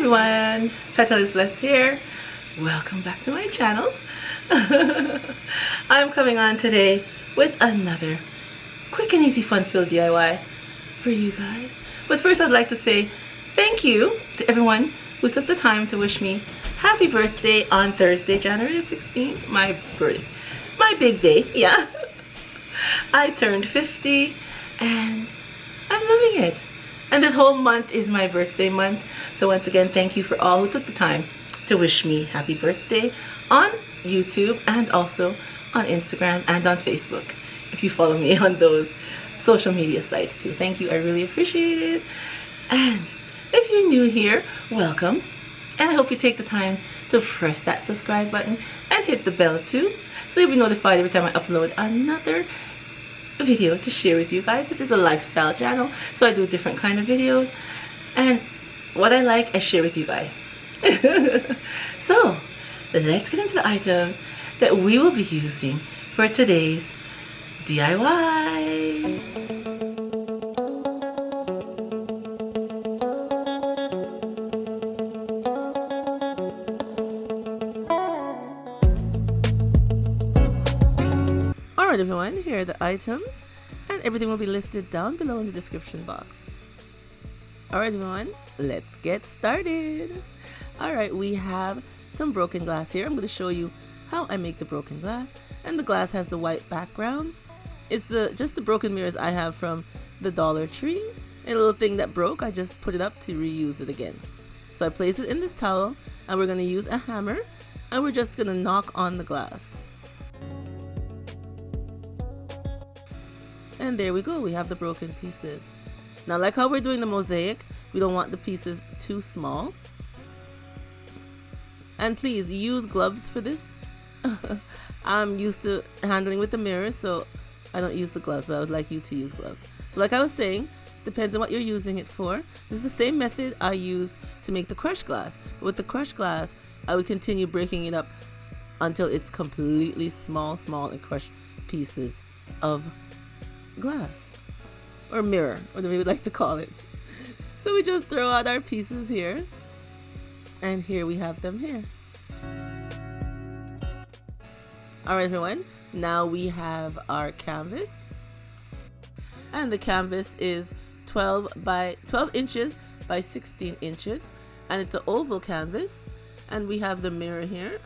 everyone, Petalisbless here. Welcome back to my channel. I'm coming on today with another quick and easy fun-filled DIY for you guys. But first I'd like to say thank you to everyone who took the time to wish me happy birthday on Thursday, January the 16th. My birthday, my big day, yeah. I turned 50 and I'm loving it. And this whole month is my birthday month. So once again, thank you for all who took the time to wish me happy birthday on YouTube and also on Instagram and on Facebook. If you follow me on those social media sites too. Thank you, I really appreciate it. And if you're new here, welcome. And I hope you take the time to press that subscribe button and hit the bell too, so you'll be notified every time I upload another video to share with you guys. This is a lifestyle channel, so I do different kind of videos, and what I like I share with you guys. So let's get into the items that we will be using for today's DIY. Alright everyone, here are the items, and everything will be listed down below in the description box. Alright everyone, let's get started. Alright, we have some broken glass here. I'm going to show you how I make the broken glass, and the glass has the white background. It's just the broken mirrors I have from the Dollar Tree. A little thing that broke, I just put it up to reuse it again. So I place it in this towel, and we're going to use a hammer, and we're just going to knock on the glass. And there we go, we have the broken pieces. Now, like how we're doing the mosaic, we don't want the pieces too small. And please use gloves for this. I'm used to handling with the mirror, so I don't use the gloves, but I would like you to use gloves. So like I was saying, depends on what you're using it for. This is the same method I use to make the crushed glass. But with the crushed glass, I would continue breaking it up until it's completely small and crushed pieces of glass or mirror, whatever we would like to call it. So we just throw out our pieces here, and here we have them here. Alright everyone, now we have our canvas, and the canvas is 12 inches by 16 inches, and it's an oval canvas. And we have the mirror here,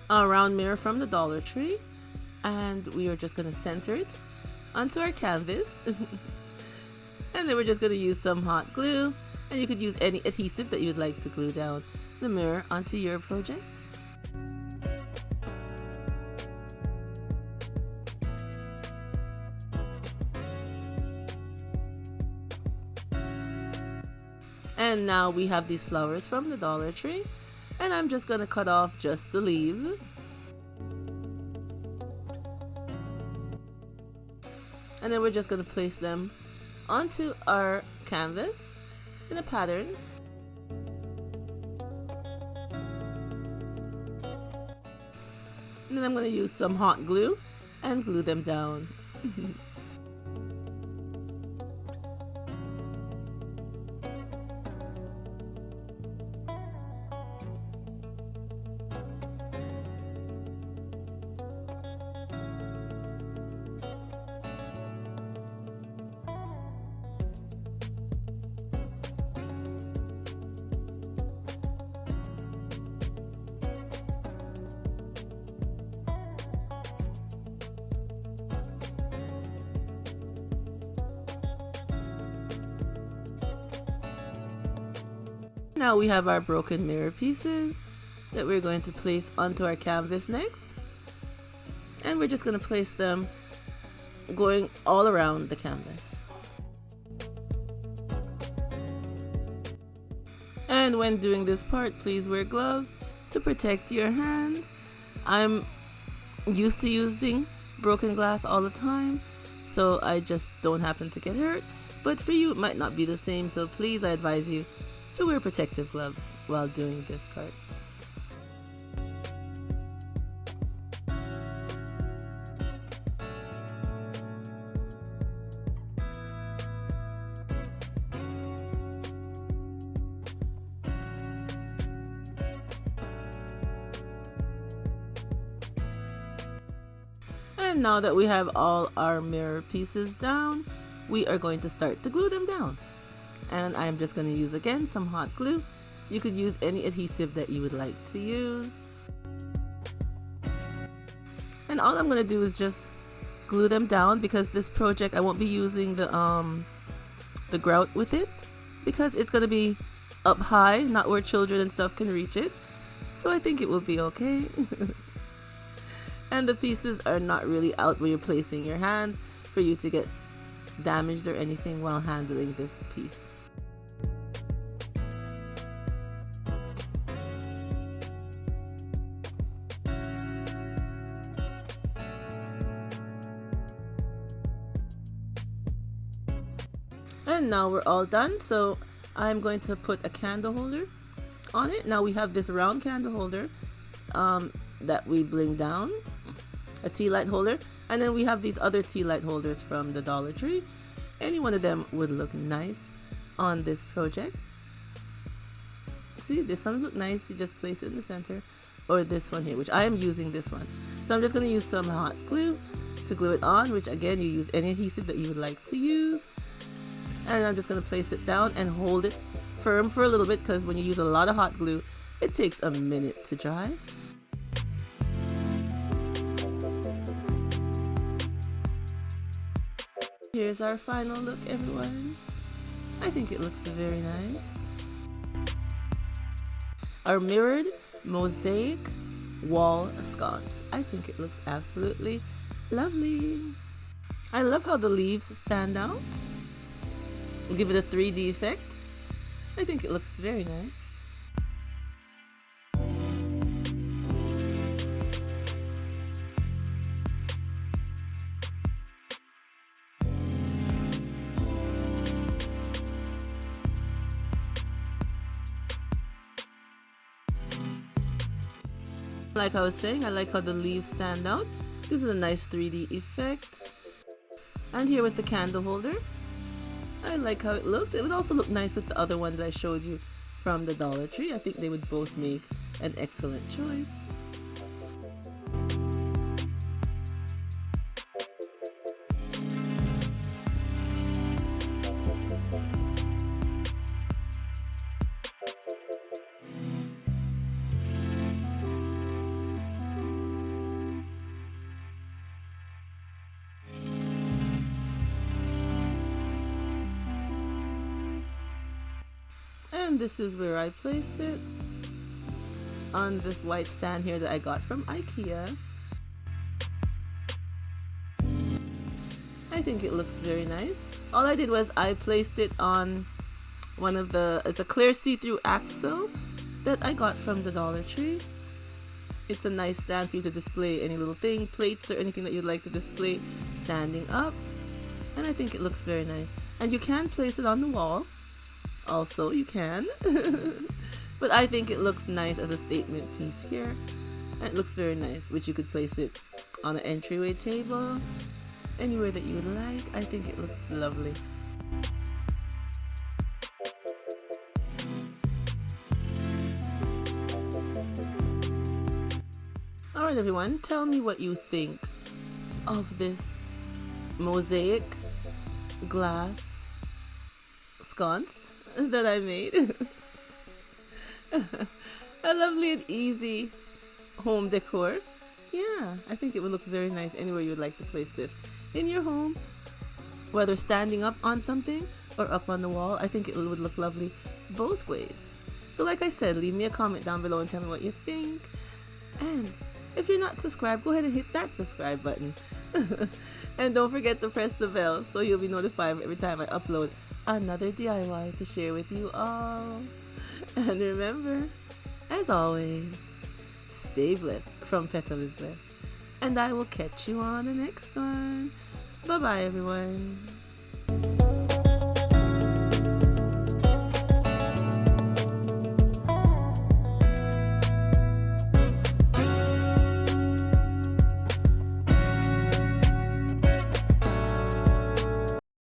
a round mirror from the Dollar Tree, and we are just going to center it onto our canvas. And then we're just going to use some hot glue, and you could use any adhesive that you would like to glue down the mirror onto your project. And now we have these flowers from the Dollar Tree, and I'm just going to cut off just the leaves. And then we're just going to place them onto our canvas in a pattern. And then I'm going to use some hot glue and glue them down. Now we have our broken mirror pieces that we're going to place onto our canvas next. And we're just going to place them going all around the canvas. And when doing this part, please wear gloves to protect your hands. I'm used to using broken glass all the time, so I just don't happen to get hurt. But for you, it might not be the same, so please, I advise you to wear protective gloves while doing this part. And now that we have all our mirror pieces down, we are going to start to glue them down. And I'm just going to use again some hot glue. You could use any adhesive that you would like to use. And all I'm going to do is just glue them down, because this project I won't be using the grout with it, because it's going to be up high, not where children and stuff can reach it. So I think it will be okay. And the pieces are not really out where you're placing your hands for you to get damaged or anything while handling this piece. And now we're all done, so I'm going to put a candle holder on it. Now we have this round candle holder that we bling down, a tea light holder, and then we have these other tea light holders from the Dollar Tree. Any one of them would look nice on this project. See, this one look nice, you just place it in the center, or this one here, which I am using this one. So I'm just going to use some hot glue to glue it on, which again, you use any adhesive that you would like to use. And I'm just going to place it down and hold it firm for a little bit, because when you use a lot of hot glue, it takes a minute to dry. Here's our final look, everyone. I think it looks very nice. Our mirrored mosaic wall scones. I think it looks absolutely lovely. I love how the leaves stand out. We'll give it a 3D effect. I think it looks very nice. Like I was saying, I like how the leaves stand out. This is a nice 3D effect. And here with the candle holder, I like how it looked. It would also look nice with the other one that I showed you from the Dollar Tree. I think they would both make an excellent choice. And this is where I placed it, on this white stand here that I got from IKEA. I think it looks very nice. All I did was I placed it on one of the, it's a clear see-through axle that I got from the Dollar Tree. It's a nice stand for you to display any little thing, plates or anything that you'd like to display standing up. And I think it looks very nice. And you can place it on the wall. Also, you can. But I think it looks nice as a statement piece here. And it looks very nice, which you could place it on an entryway table, anywhere that you would like. I think it looks lovely. Alright everyone, tell me what you think of this mosaic glass sconce that I made. A lovely and easy home decor. Yeah, I think it would look very nice anywhere you would like to place this in your home, whether standing up on something or up on the wall. I think it would look lovely both ways. So like I said, leave me a comment down below and tell me what you think. And if you're not subscribed, go ahead and hit that subscribe button. And don't forget to press the bell so you'll be notified every time I upload another DIY to share with you all. And remember, as always, stay blessed from Petalisbless. And I will catch you on the next one. Bye bye everyone.